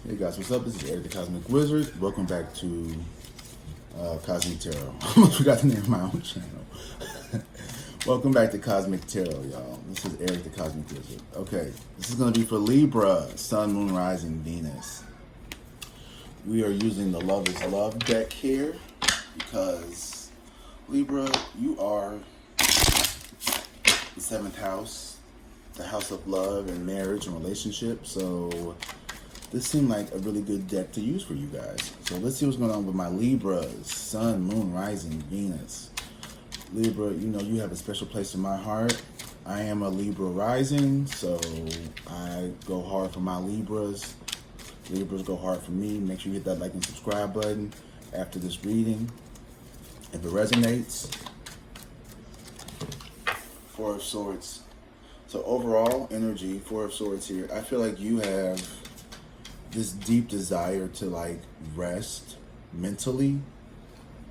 Hey guys, what's up? This is Eric the Cosmic Wizard. Welcome back to Cosmic Tarot. I almost forgot the name of my own channel. Welcome back to Cosmic Tarot, y'all. This is Eric the Cosmic Wizard. Okay, this is going to be for Libra, Sun, Moon, Rising, Venus. We are using the Love is Love deck here because Libra, you are the 7th house, the house of love and marriage and relationship. So this seemed like a really good deck to use for you guys. So let's see what's going on with my Libras, Sun, Moon, Rising, Venus. Libra, you know you have a special place in my heart. I am a Libra rising, so I go hard for my Libras. Libras go hard for me. Make sure you hit that like and subscribe button after this reading. If it resonates, Four of Swords. So overall energy, Four of Swords here. I feel like you have this deep desire to like rest mentally.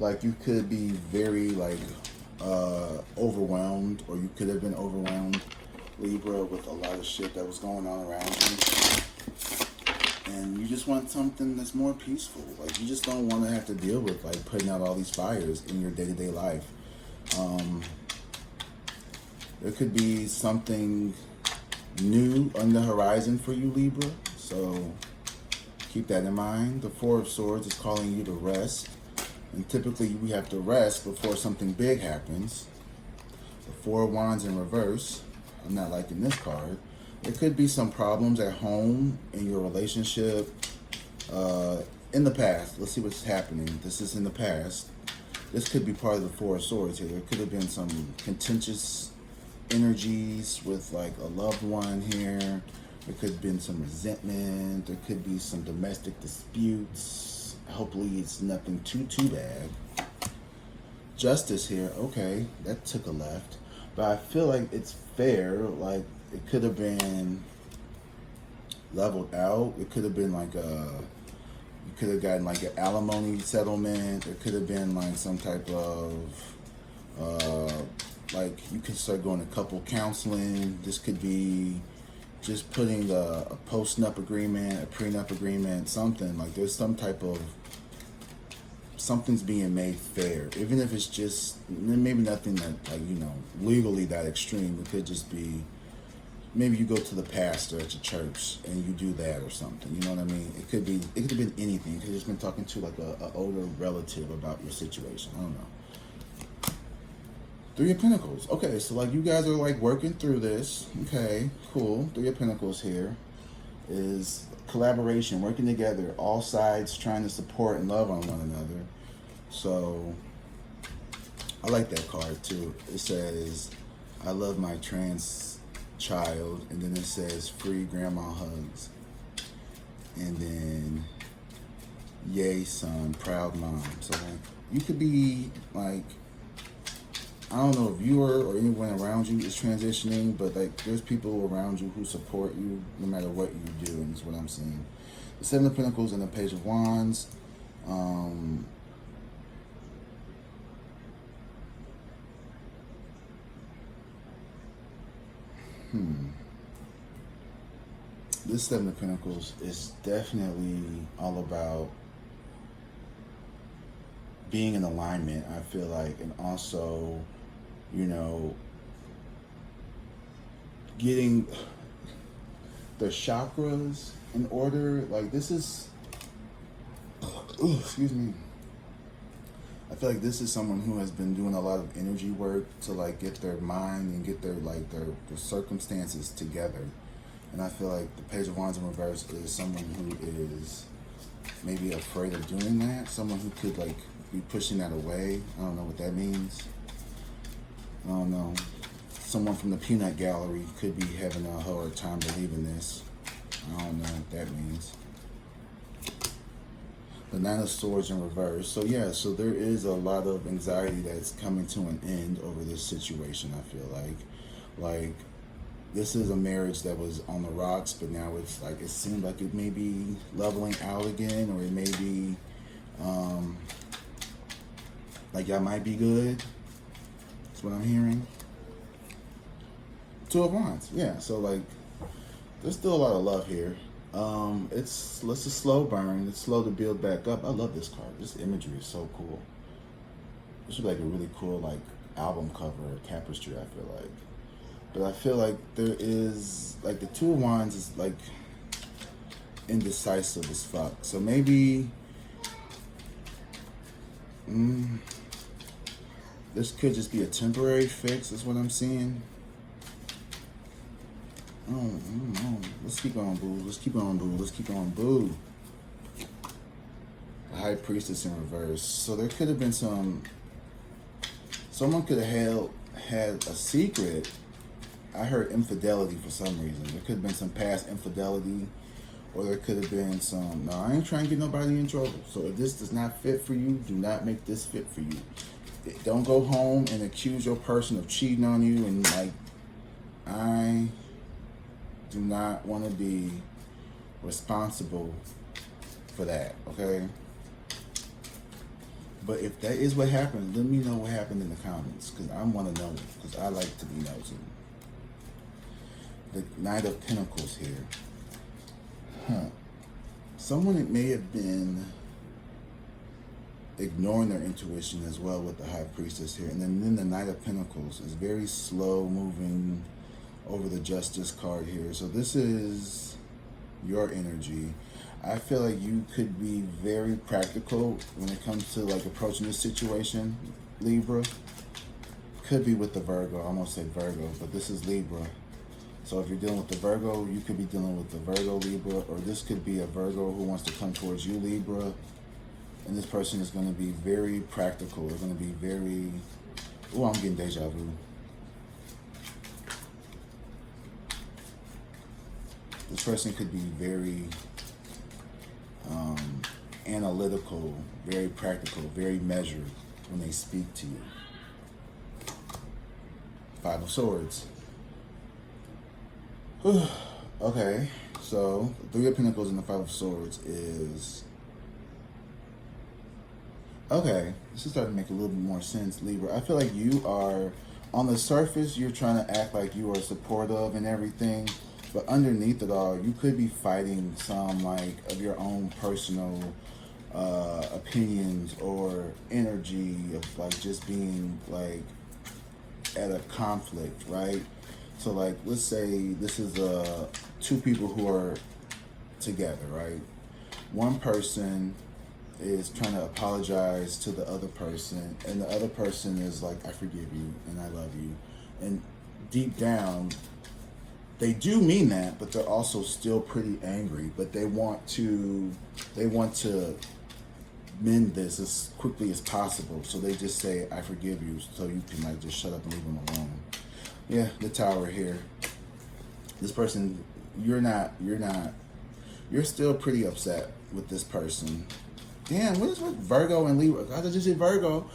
Like you could be very like overwhelmed, or you could have been overwhelmed, Libra, with a lot of shit that was going on around you, and you just want something that's more peaceful. Like you just don't want to have to deal with like putting out all these fires in your day-to-day life. There could be something new on the horizon for you, Libra, so keep that in mind. The Four of Swords is calling you to rest. And typically we have to rest before something big happens. The Four of Wands in reverse. I'm not liking this card. There could be some problems at home, in your relationship, in the past. Let's see what's happening. This is in the past. This could be part of the Four of Swords here. There could have been some contentious energies with like a loved one here. There could have been some resentment. There could be some domestic disputes. Hopefully it's nothing too bad. Justice here. Okay, that took a left. But I feel like it's fair. Like it could have been leveled out. It could have been like you could have gotten like an alimony settlement. There could have been like some type of like you could start going to couple counseling. This could be just putting a post-nup agreement, a prenup agreement, something. Like there's some type of, something's being made fair. Even if it's just, maybe nothing that, like, you know, legally that extreme. It could just be, maybe you go to the pastor at your church and you do that or something. You know what I mean? It could have been anything. You could have just been talking to like a older relative about your situation. I don't know. Three of Pentacles. Okay, so like you guys are like working through this. Okay, cool. Three of Pentacles here is collaboration, working together, all sides trying to support and love on one another. So I like that card too. It says, I love my trans child, and then it says free grandma hugs. And then yay son, proud mom. So like you could be like, I don't know if you or anyone around you is transitioning, but like there's people around you who support you no matter what you do, and that's what I'm seeing. The Seven of Pentacles and the Page of Wands. This Seven of Pentacles is definitely all about being in alignment, I feel like, and also, you know, getting the chakras in order. Like this is, excuse me. I feel like this is someone who has been doing a lot of energy work to like get their mind and get their like their circumstances together. And I feel like the Page of Wands in reverse is someone who is maybe afraid of doing that. Someone who could like be pushing that away. I don't know what that means. I don't know. Someone from the peanut gallery could be having a hard time believing this. I don't know what that means. The Nine of Swords in reverse. So yeah, so there is a lot of anxiety that's coming to an end over this situation, I feel like. Like, this is a marriage that was on the rocks, but now it's like, it seems like it may be leveling out again, or it may be, like y'all might be good. That's what I'm hearing. Two of Wands, yeah. So like, there's still a lot of love here. It's a slow burn. It's slow to build back up. I love this card. This imagery is so cool. This would be like a really cool like album cover or tapestry, I feel like. But I feel like there is like the Two of Wands is like indecisive as fuck. So maybe this could just be a temporary fix, is what I'm seeing. Oh, let's keep on, boo. Let's keep on, boo. Let's keep on, boo. The High Priestess in reverse. So there could have been someone could have had a secret. I heard infidelity for some reason. There could have been some past infidelity, or there could have been some, no, I ain't trying to get nobody in trouble. So if this does not fit for you, do not make this fit for you. Don't go home and accuse your person of cheating on you, and like, I do not want to be responsible for that, okay? But if that is what happened, let me know what happened in the comments, because I want to know, because I like to be nosy. The Knight of Pentacles here. Someone that may have been ignoring their intuition as well with the High Priestess here. And then the Knight of Pentacles is very slow moving over the Justice card here. So this is your energy. I feel like you could be very practical when it comes to like approaching this situation, Libra. Could be with the Virgo. I almost said Virgo, but this is Libra. So if you're dealing with the Virgo, you could be dealing with the Virgo Libra, or this could be a Virgo who wants to come towards you, Libra. And this person is going to be very practical. They're going to be very, oh, I'm getting deja vu. This person could be very analytical, very practical, very measured when they speak to you. Five of Swords. Okay, so the Three of Pentacles and the Five of Swords is... Okay, this is starting to make a little bit more sense, Libra. I feel like you are, on the surface, you're trying to act like you are supportive and everything, but underneath it all, you could be fighting some, like, of your own personal opinions or energy of, like, just being, like, at a conflict, right? So, like, let's say this is two people who are together, right? One person is trying to apologize to the other person, and the other person is like, I forgive you and I love you. And deep down, they do mean that, but they're also still pretty angry, but they want to mend this as quickly as possible. So they just say, I forgive you, so you can like just shut up and leave them alone. Yeah, the Tower here. This person, you're still pretty upset with this person. Damn, what is with Virgo and Libra? I just said Virgo.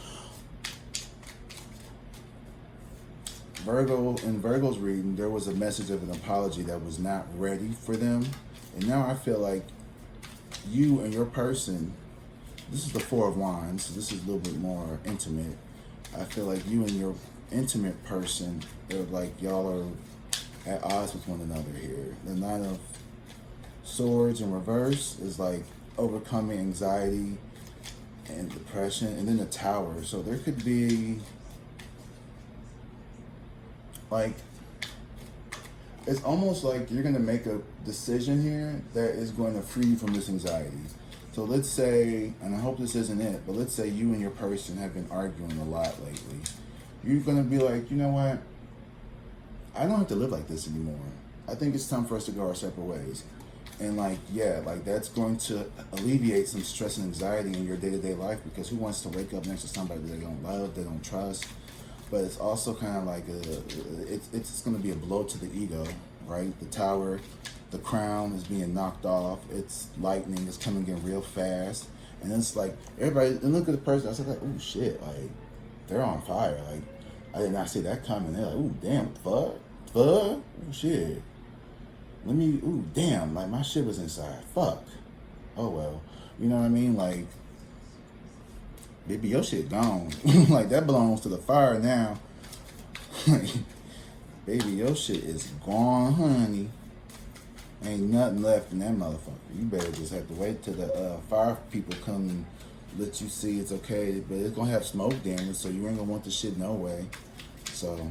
In Virgo's reading, there was a message of an apology that was not ready for them. And now I feel like you and your person, this is the Four of Wands, so this is a little bit more intimate. I feel like you and your intimate person, they're like, y'all are at odds with one another here. The Nine of Swords in reverse is like overcoming anxiety and depression, and then the Tower. So there could be like, it's almost like you're going to make a decision here that is going to free you from this anxiety. So let's say, and I hope this isn't it, but let's say you and your person have been arguing a lot lately. You're going to be like, you know what? I don't have to live like this anymore. I think it's time for us to go our separate ways. And like, yeah, like that's going to alleviate some stress and anxiety in your day-to-day life, because who wants to wake up next to somebody that they don't love, they don't trust? But it's also kind of like it's going to be a blow to the ego, right? The Tower, the crown is being knocked off. It's lightning is coming in real fast. And it's like, everybody, and look at the person, I said like, oh shit, like they're on fire. Like, I did not see that coming. They're like, oh damn, fuck, oh shit. Let me, ooh, damn, like my shit was inside. Fuck. Oh well. You know what I mean? Like, baby, your shit gone. Like, that belongs to the fire now. Like, baby, your shit is gone, honey. Ain't nothing left in that motherfucker. You better just have to wait till the fire people come and let you see it's okay. But it's gonna have smoke damage, so you ain't gonna want the shit no way. So,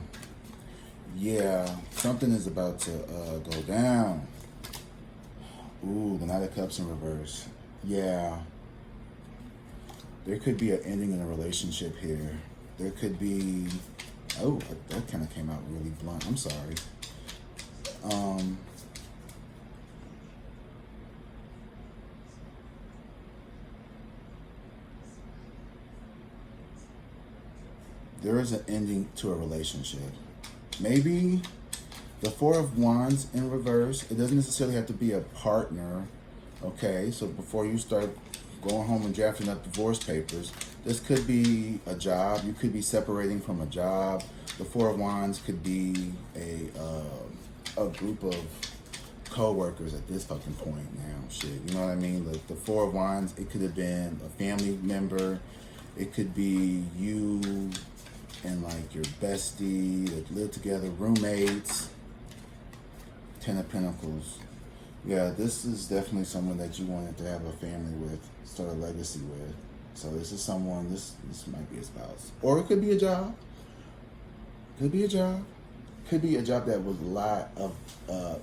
yeah, something is about to go down. Ooh, the Knight of Cups in reverse. Yeah. There could be an ending in a relationship here. There could be... Oh, that kind of came out really blunt. I'm sorry. There is an ending to a relationship. Maybe the Four of Wands in reverse. It doesn't necessarily have to be a partner. Okay, so before you start going home and drafting up divorce papers, this could be a job. You could be separating from a job. The Four of Wands could be a group of co-workers at this fucking point now. Shit, you know what I mean? Like the Four of Wands, it could have been a family member. It could be you and like your bestie that live together, roommates. Ten of Pentacles. Yeah, this is definitely someone that you wanted to have a family with, start a legacy with. So this is someone, this might be a spouse. Or it could be a job. Could be a job. Could be a job that was a lot of,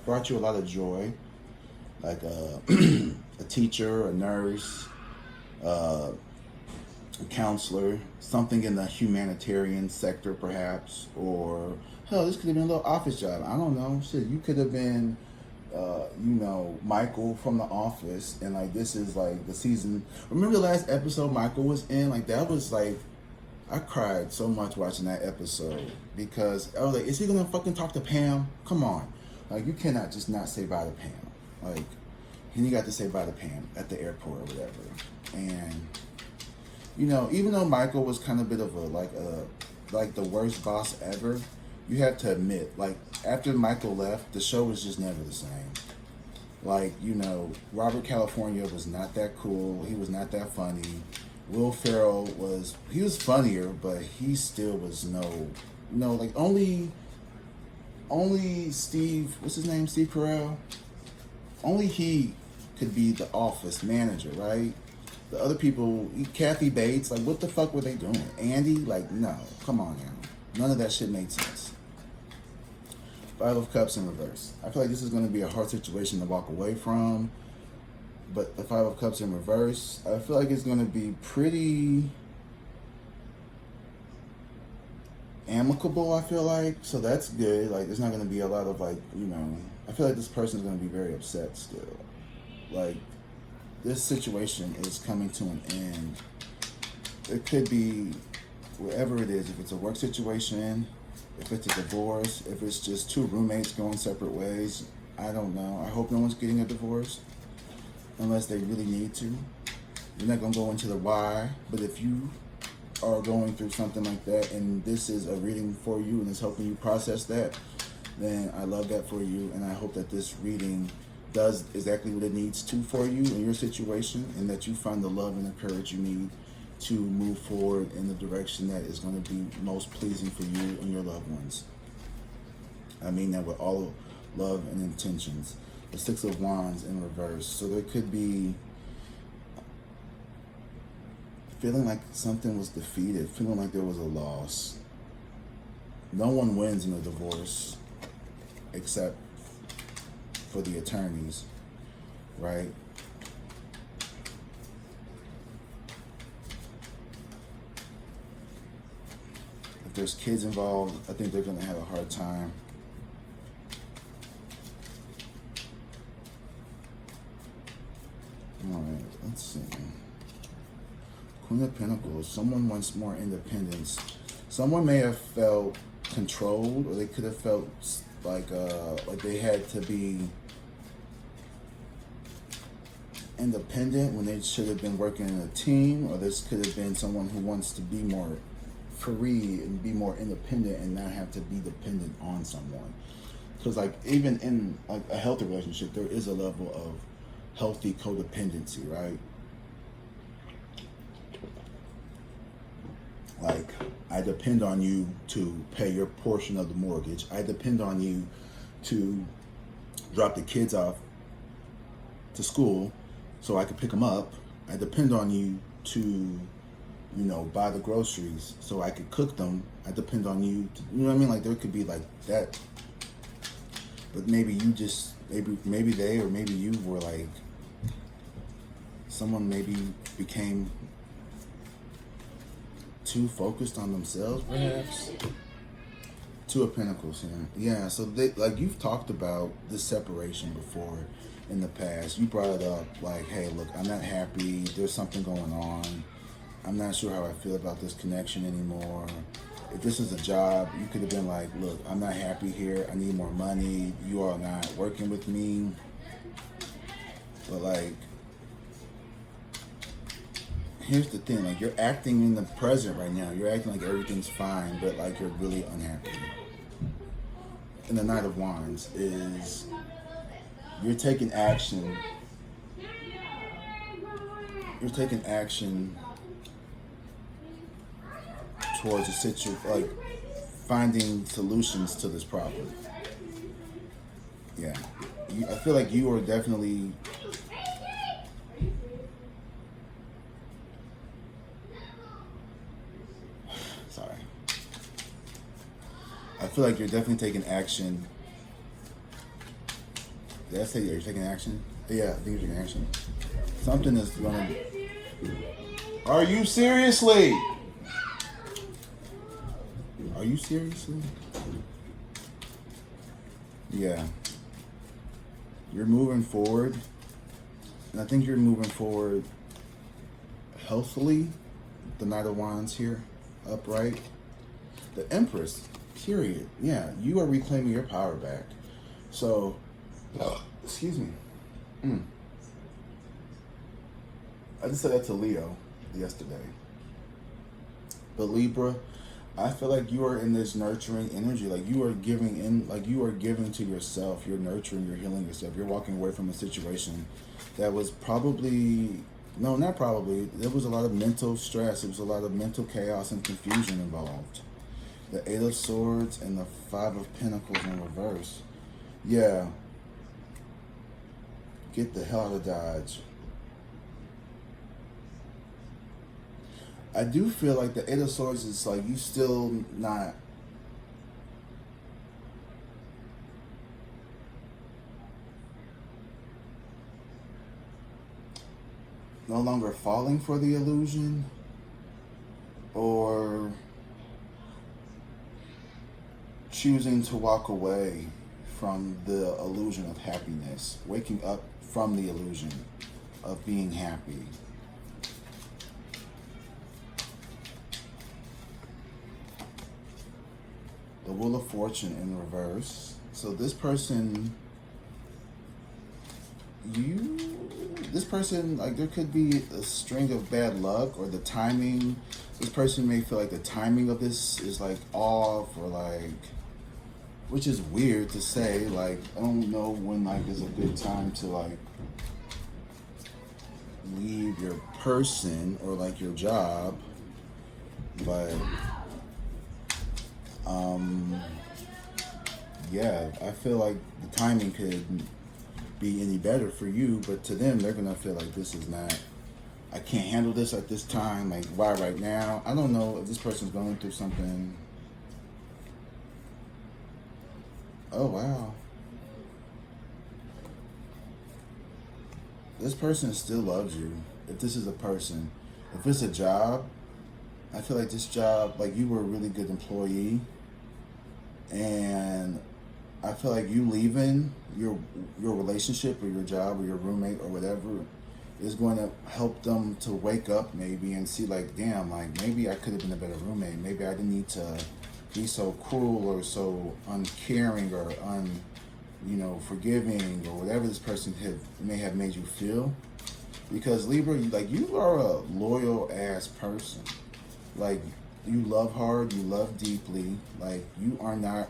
brought you a lot of joy. Like a teacher, a nurse, a counselor, something in the humanitarian sector perhaps. Or, hell, this could have been a little office job. I don't know. Shit, you could have been... you know, Michael from The Office, and like this is like the season. Remember the last episode Michael was in? Like that was like, I cried so much watching that episode because I was like, is he gonna fucking talk to Pam? Come on, like you cannot just not say bye to Pam. Like, and he got to say bye to Pam at the airport or whatever. And you know, even though Michael was kind of a bit of like the worst boss ever, you have to admit, like, after Michael left, the show was just never the same. Like, you know, Robert California was not that cool. He was not that funny. Will Ferrell he was funnier, but he still was like, only Steve, what's his name, Steve Carell? Only he could be the office manager, right? The other people, Kathy Bates, like, what the fuck were they doing? Andy? Like, no, come on now. None of that shit made sense. Five of Cups in reverse. I feel like this is going to be a hard situation to walk away from. But the Five of Cups in reverse, I feel like it's going to be pretty amicable, I feel like. So that's good. Like, there's not going to be a lot of, like, you know, I feel like this person is going to be very upset still. Like, this situation is coming to an end. It could be wherever it is. If it's a work situation, if it's a divorce, if it's just two roommates going separate ways, I don't know. I hope no one's getting a divorce unless they really need to. We're not going to go into the why, but if you are going through something like that and this is a reading for you and it's helping you process that, then I love that for you, and I hope that this reading does exactly what it needs to for you in your situation, and that you find the love and the courage you need to move forward in the direction that is going to be most pleasing for you and your loved ones. I mean that with all love and intentions. The Six of Wands in reverse. So there could be feeling like something was defeated, feeling like there was a loss. No one wins in a divorce except for the attorneys, right? If there's kids involved, I think they're going to have a hard time. All right, let's see. Queen of Pentacles. Someone wants more independence. Someone may have felt controlled, or they could have felt like they had to be independent when they should have been working in a team, or this could have been someone who wants to be more free and be more independent and not have to be dependent on someone. Because like even in like a healthy relationship, there is a level of healthy codependency, right? Like, I depend on you to pay your portion of the mortgage. I depend on you to drop the kids off to school so I could pick them up. I depend on you to, buy the groceries so I could cook them. I depend on you to, you know what I mean? Like there could be like that, but maybe you just, maybe they, or maybe you were like, someone maybe became too focused on themselves, perhaps. Two of Pentacles here. Yeah, so they, like, you've talked about this separation before in the past. You brought it up like, hey, look, I'm not happy. There's something going on. I'm not sure how I feel about this connection anymore. If this is a job, you could have been like, look, I'm not happy here. I need more money. You are not working with me. But like, here's the thing. Like, you're acting in the present right now. You're acting like everything's fine, but like you're really unhappy. And the Knight of Wands is you're taking action. You're taking action towards a situation, like finding solutions to this problem. Yeah, I feel like you are definitely sorry. I feel like you're definitely taking action. Did I say you're taking action? Yeah, I think you're taking action. Something is gonna. Are you seriously? Are you seriously? Yeah. You're moving forward. And I think you're moving forward healthily. The Knight of Wands here, upright. The Empress, period. Yeah, you are reclaiming your power back. So, excuse me. I just said that to Leo yesterday. But Libra, I feel like you are in this nurturing energy. Like you are giving in, like you are giving to yourself. You're nurturing, you're healing yourself. You're walking away from a situation that was probably, no, not probably. There was a lot of mental stress. There was a lot of mental chaos and confusion involved. The Eight of Swords and the Five of Pentacles in reverse. Yeah. Get the hell out of Dodge. I do feel like the Eight of Swords is like you still not no longer falling for the illusion or choosing to walk away from the illusion of happiness, waking up from the illusion of being happy. The Wheel of Fortune in reverse. So this person, like there could be a string of bad luck or the timing. This person may feel like the timing of this is like off or like, which is weird to say. Like, I don't know when like is a good time to like leave your person or like your job, but yeah, I feel like the timing could be any better for you, but to them, they're gonna feel like this is not, I can't handle this at this time, like why right now? I don't know if this person's going through something. Oh, wow. This person still loves you. If this is a person, if it's a job, I feel like this job, like you were a really good employee, and I feel like you leaving your relationship or your job or your roommate or whatever is going to help them to wake up maybe and see like, damn, like maybe I could have been a better roommate. Maybe I didn't need to be so cruel or so uncaring or forgiving or whatever this person may have made you feel. Because Libra, you are a loyal ass person. Like, you love hard, you love deeply. Like, you are not,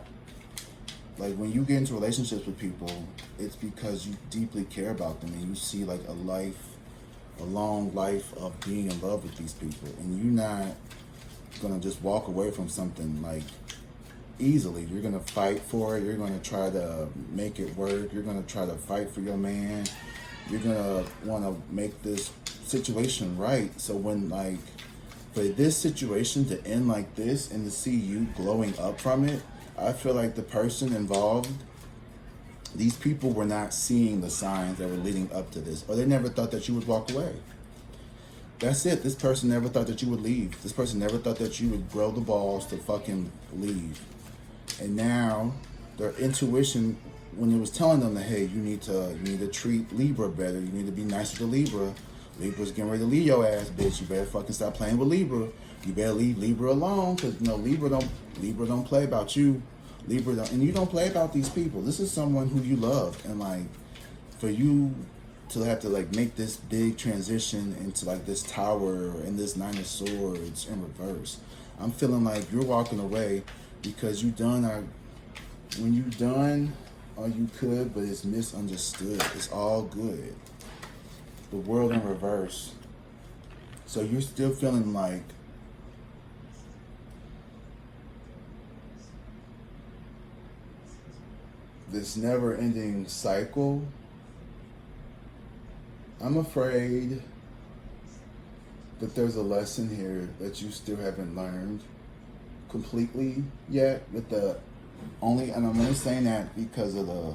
like, when you get into relationships with people, it's because you deeply care about them and you see, like, a long life of being in love with these people. And you're not gonna just walk away from something, like, easily. You're gonna fight for it. You're gonna try to make it work. You're gonna try to fight for your man. You're gonna want to make this situation right. So when like for this situation to end like this and to see you glowing up from it, I feel like the person involved, these people were not seeing the signs that were leading up to this, or they never thought that you would walk away. That's it. This person never thought that you would leave. This person never thought that you would grow the balls to fucking leave. And now their intuition, when it was telling them that, hey, you need to treat Libra better. You need to be nicer to Libra. Libra's getting ready to leave your ass, bitch. You better fucking stop playing with Libra. You better leave Libra alone, because Libra don't play about you. Libra don't, and you don't play about these people. This is someone who you love, and like for you to have to like make this big transition into like this tower and this Nine of Swords in reverse, I'm feeling like you're walking away because when you done all you could, but it's misunderstood. It's all good. The world in reverse. So you're still feeling like this never-ending cycle. I'm afraid that there's a lesson here that you still haven't learned completely yet and I'm only saying that because of the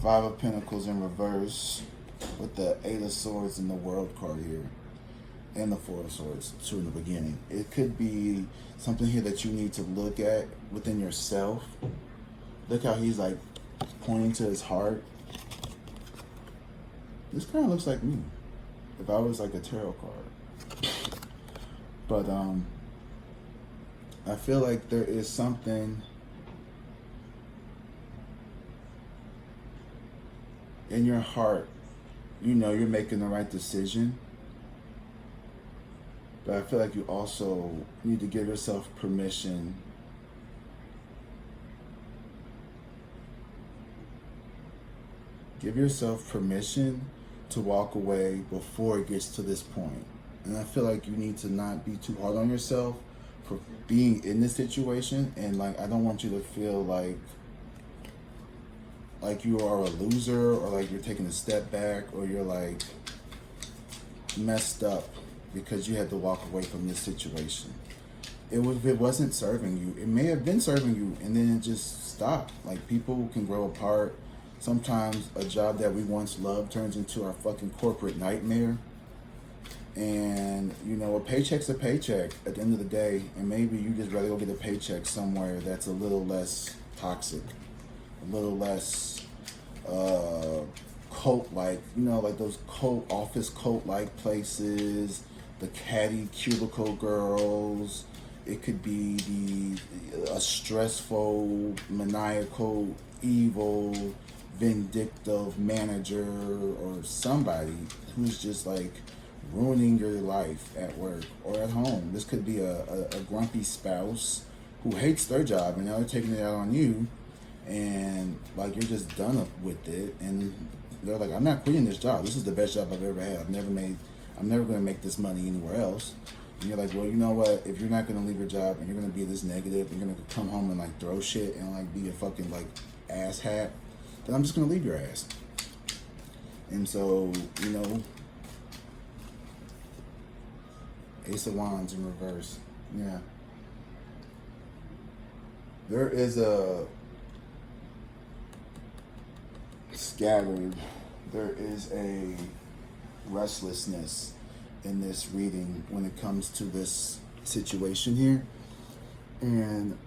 Five of Pentacles in reverse with the Eight of Swords and the World card here and the Four of Swords too in the beginning. It could be something here that you need to look at within yourself. Look how he's like pointing to his heart. This kind of looks like me if I was like a tarot card. But I feel like there is something in your heart. You know you're making the right decision. But I feel like you also need to give yourself permission to walk away before it gets to this point. And I feel like you need to not be too hard on yourself for being in this situation. And like, I don't want you to feel like you are a loser, or like you're taking a step back, or you're like messed up because you had to walk away from this situation. If it wasn't serving you, it may have been serving you, and then it just stopped. Like, people can grow apart. Sometimes a job that we once loved turns into our fucking corporate nightmare. And, a paycheck's a paycheck at the end of the day. And maybe you just rather go get a paycheck somewhere that's a little less toxic, a little less cult-like, like those office cult-like places, the catty cubicle girls. It could be a stressful, maniacal, evil, vindictive manager, or somebody who's just like ruining your life at work or at home. This could be a grumpy spouse who hates their job, and now they're taking it out on you, and like you're just done with it, and they're like, I'm not quitting this job. This is the best job I've ever had. I'm never going to make this money anywhere else. And you're like, well, you know what? If you're not going to leave your job and you're going to be this negative, you're going to come home and like throw shit and like be a fucking like ass hat, then I'm just going to leave your ass. And so, Ace of Wands in reverse. Yeah. There is a restlessness in this reading when it comes to this situation here. And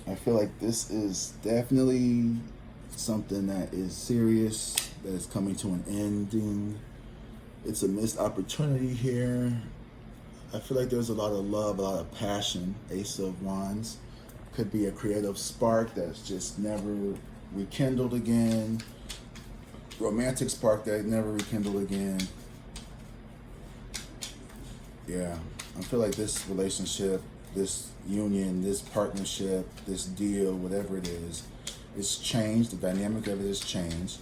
I feel like this is definitely something that is serious, that is coming to an ending. It's a missed opportunity here. I feel like there's a lot of love, a lot of passion. Ace of Wands could be a creative spark that's just never rekindled again. Romantic spark that never rekindled again. Yeah, I feel like this relationship, this union, this partnership, this deal, whatever it is, it's changed. The dynamic of it has changed.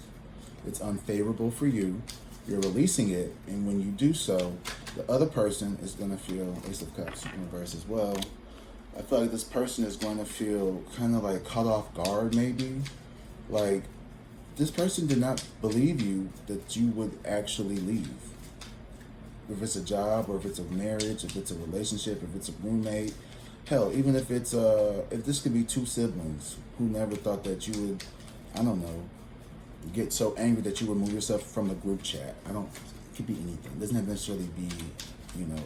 It's unfavorable for you. You're releasing it, and when you do so, the other person is going to feel, Ace of Cups in reverse as well. I feel like this person is going to feel kind of like caught off guard, maybe. Like, this person did not believe you that you would actually leave. If it's a job, or if it's a marriage, if it's a relationship, if it's a roommate, hell, even if it's if this could be two siblings who never thought that you would, I don't know, get so angry that you would remove yourself from the group chat. It could be anything. It doesn't have to necessarily be,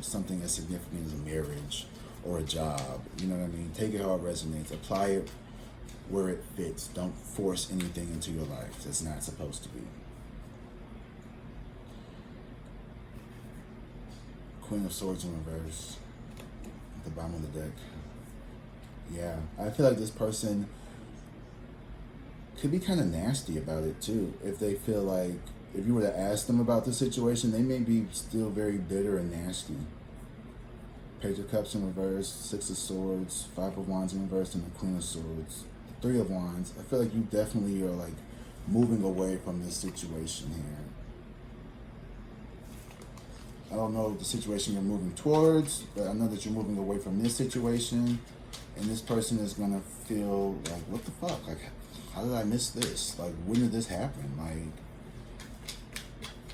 something as significant as a marriage or a job. You know what I mean? Take it how it resonates. Apply it where it fits. Don't force anything into your life that's not supposed to be. Queen of Swords in reverse at the bottom of the deck. Yeah, I feel like this person could be kind of nasty about it too. If they feel like, if you were to ask them about the situation, they may be still very bitter and nasty. Page of Cups in reverse, Six of Swords, Five of Wands in reverse, and the Queen of Swords. Three of Wands. I feel like you definitely are like moving away from this situation here. I don't know the situation you're moving towards, but I know that you're moving away from this situation, and this person is gonna feel like, what the fuck? Like, how did I miss this? Like, when did this happen? Like,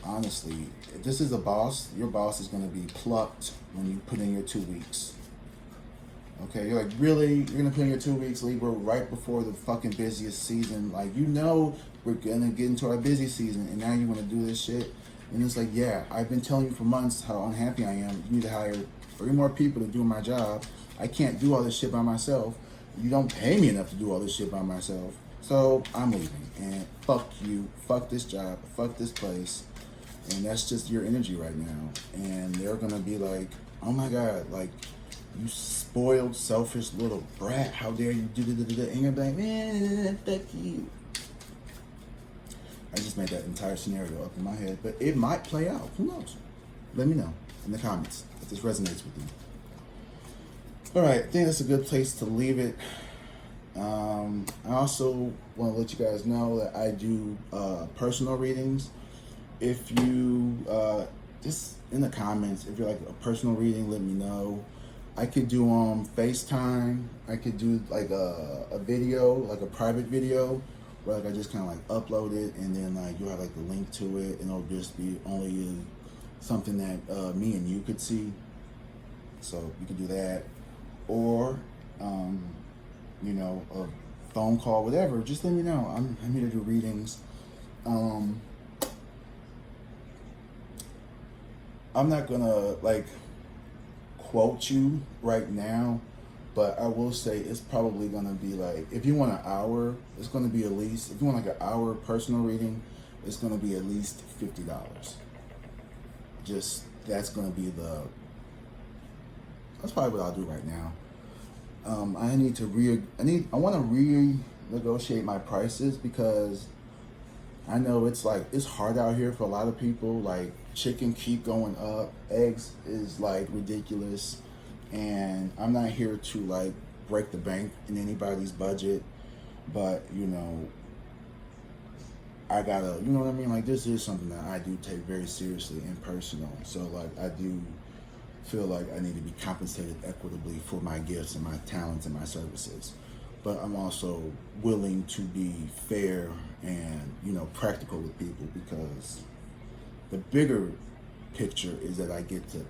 honestly, if this is a boss, your boss is gonna be plucked when you put in your 2 weeks. Okay, you're like, really? You're gonna put in your 2 weeks, Libra, right before the fucking busiest season? Like, we're gonna get into our busy season, and now you wanna do this shit? And it's like, yeah, I've been telling you for months how unhappy I am. You need to hire 3 more people to do my job. I can't do all this shit by myself. You don't pay me enough to do all this shit by myself. So I'm leaving. And fuck you. Fuck this job. Fuck this place. And that's just your energy right now. And they're going to be like, oh my God, like, you spoiled, selfish little brat. How dare you do da. And you're like, man, fuck you. I just made that entire scenario up in my head, but it might play out. Who knows? Let me know in the comments if this resonates with you. All right, I think that's a good place to leave it. I also want to let you guys know that I do personal readings. If you, just in the comments, if you're like a personal reading, let me know. I could do FaceTime. I could do like a video, like a private video, where like I just kind of like upload it, and then like you'll have like the link to it, and it'll just be only something that me and you could see. So you could do that, or a phone call, whatever. Just let me know. I'm here to do readings. I'm not gonna like quote you right now, but I will say it's probably gonna be like, if you want an hour, it's gonna be at least, if you want like an hour personal reading, it's gonna be at least $50. Just, that's gonna be that's probably what I'll do right now. I want to renegotiate my prices, because I know it's hard out here for a lot of people. Like, chicken keep going up, eggs is like ridiculous, and I'm not here to like break the bank in anybody's budget, but I gotta, you know what I mean? Like, this is something that I do take very seriously and personal. So like, I do feel like I need to be compensated equitably for my gifts and my talents and my services. But I'm also willing to be fair and, practical with people, because the bigger picture is that I get to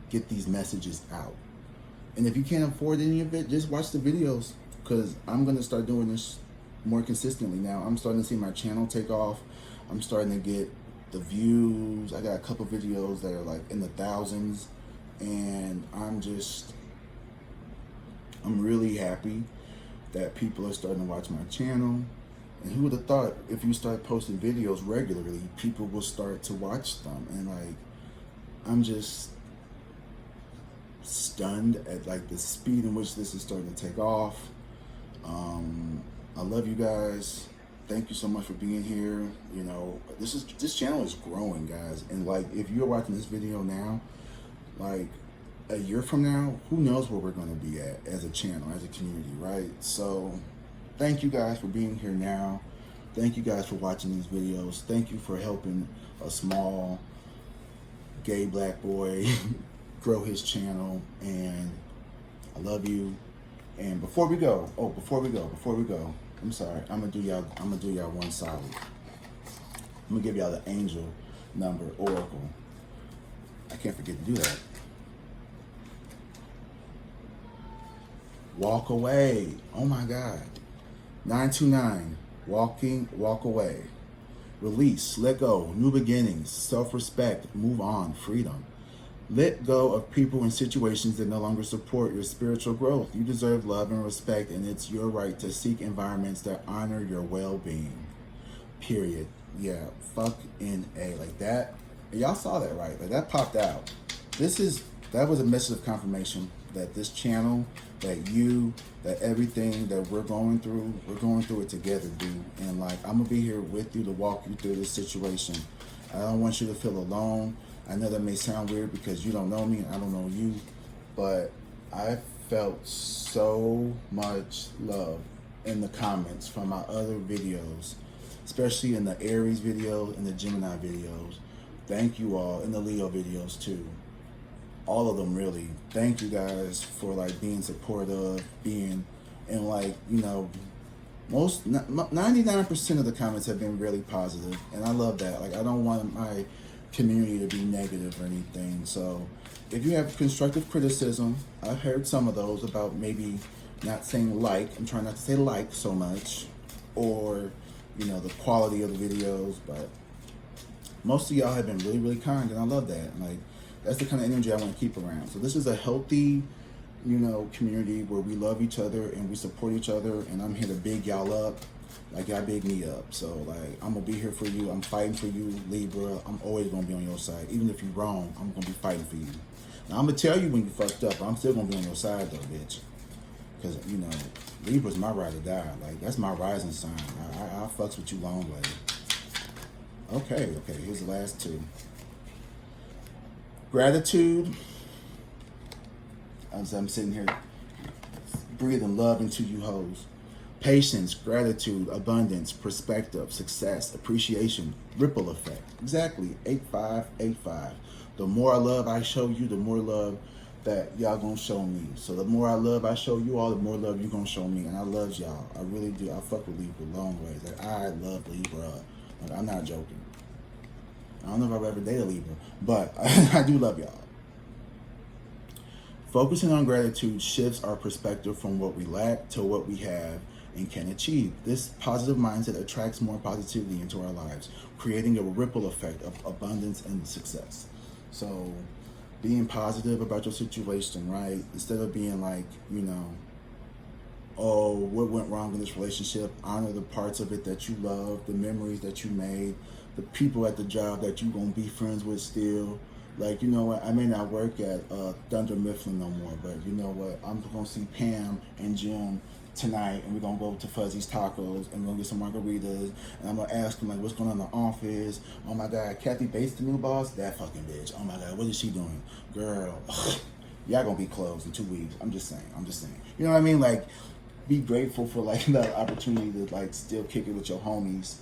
get these messages out. And if you can't afford any of it, just watch the videos, because I'm going to start doing this more consistently now. I'm starting to see my channel take off. I'm starting to get the views. I got a couple videos that are like in the thousands, and I'm really happy that people are starting to watch my channel. And who would have thought, if you start posting videos regularly, people will start to watch them. And like, I'm just stunned at like the speed in which this is starting to take off. I love you guys. Thank you so much for being here. This channel is growing, guys. And like, if you're watching this video now, like a year from now, who knows where we're going to be at as a channel, as a community, right? So thank you guys for being here now. Thank you guys for watching these videos. Thank you for helping a small gay black boy grow his channel. And I love you. And before we go, I'm sorry, I'm gonna do y'all one solid. I'm gonna give y'all the angel number oracle. I can't forget to do that. Walk away. Oh my God. 929. Walk away. Release, let go, new beginnings, self-respect, move on, freedom. Let go of people and situations that no longer support your spiritual growth. You deserve love and respect, and it's your right to seek environments that honor your well-being. Period. Yeah, fuck N-A. Like that. Y'all saw that, right? Like that popped out. That was a message of confirmation that this channel, that everything that we're going through it together, dude. And like, I'm gonna be here with you to walk you through this situation. I don't want you to feel alone. I know that may sound weird because you don't know me and I don't know you, but I felt so much love in the comments from my other videos, especially in the Aries video and the Gemini videos. Thank you all, in the Leo videos too. All of them, really. Thank you guys for like being supportive, and like, you know, 99% of the comments have been really positive, and I love that. Like, I don't want my community to be negative or anything. So if you have constructive criticism, I've heard some of those about maybe not saying like, I'm trying not to say like so much, or, you know, the quality of the videos, but most of y'all have been really, really kind, and I love that. Like, that's the kind of energy I want to keep around. So this is a healthy, you know, community where we love each other and we support each other, and I'm here to big y'all up like y'all big me up. So like, I'm gonna be here for you. I'm fighting for you, Libra. I'm always gonna be on your side. Even if you're wrong, I'm gonna be fighting for you. Now I'm gonna tell you when you fucked up, but I'm still gonna be on your side though, bitch. Because, you know, Libra's my ride or die. Like, that's my rising sign. I fucks with you long way. Okay, here's the last two. Gratitude. As I'm sitting here breathing love into you hoes. Patience, gratitude, abundance, perspective, success, appreciation, ripple effect. Exactly. 8585. The more love I show you, the more love that y'all gonna show me. So the more I love I show you all, the more love you gonna show me. And I love y'all. I really do. I fuck with Libra long ways. Like, I love Libra. Like, I'm not joking. I don't know if I've ever dated a Libra, but I do love y'all. Focusing on gratitude shifts our perspective from what we lack to what we have and can achieve. This positive mindset attracts more positivity into our lives, creating a ripple effect of abundance and success. So being positive about your situation, right? Instead of being like, you know, oh, what went wrong in this relationship? Honor the parts of it that you love, the memories that you made, the people at the job that you gonna be friends with still. Like, you know what, I may not work at Thunder Mifflin no more, but you know what, I'm gonna see Pam and Jim tonight, and we're gonna go to Fuzzy's Tacos, and we're gonna get some margaritas, and I'm gonna ask them, like, what's going on in the office? Oh my God, Kathy Bates, the new boss? That fucking bitch. Oh my God, what is she doing? Girl, y'all gonna be closed in 2 weeks. I'm just saying. You know what I mean? Like, be grateful for, like, the opportunity to, like, still kick it with your homies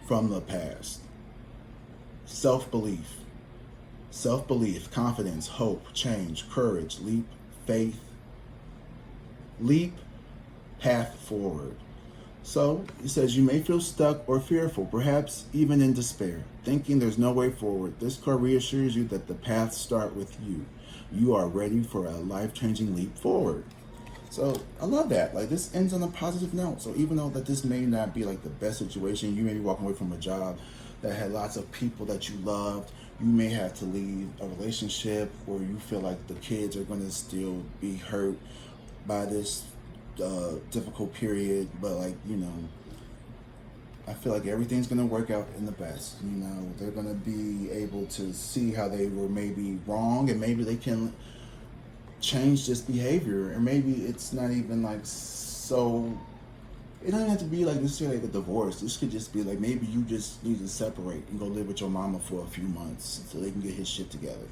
from the past. Self-belief, confidence, hope, change, courage, leap, path forward. So it says you may feel stuck or fearful, perhaps even in despair, thinking there's no way forward. This card reassures you that the paths start with you. You are ready for a life-changing leap forward. So I love that. Like, this ends on a positive note. So even though that this may not be like the best situation, you may be walking away from a job that had lots of people that you loved. You may have to leave a relationship where you feel like the kids are going to still be hurt by this difficult period. But, like, you know, I feel like everything's going to work out in the best. You know, they're going to be able to see how they were maybe wrong, and maybe they can change this behavior. Or maybe it's not even like so. It doesn't have to be like necessarily like a divorce. This could just be like, maybe you just need to separate and go live with your mama for a few months so they can get his shit together.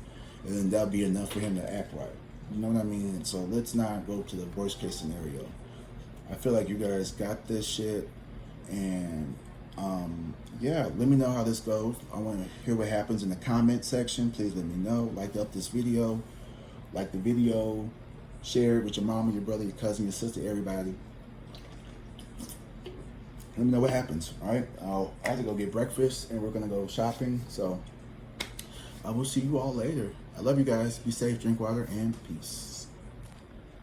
And then that'll be enough for him to act right. You know what I mean? So let's not go to the worst case scenario. I feel like you guys got this shit. And yeah, let me know how this goes. I want to hear what happens in the comment section. Please let me know. Like up this video. Like the video. Share it with your mama, your brother, your cousin, your sister, everybody. Let me know what happens. All right. I have to go get breakfast, and we're gonna go shopping. So I will see you all later. I love you guys. Be safe, drink water, and peace.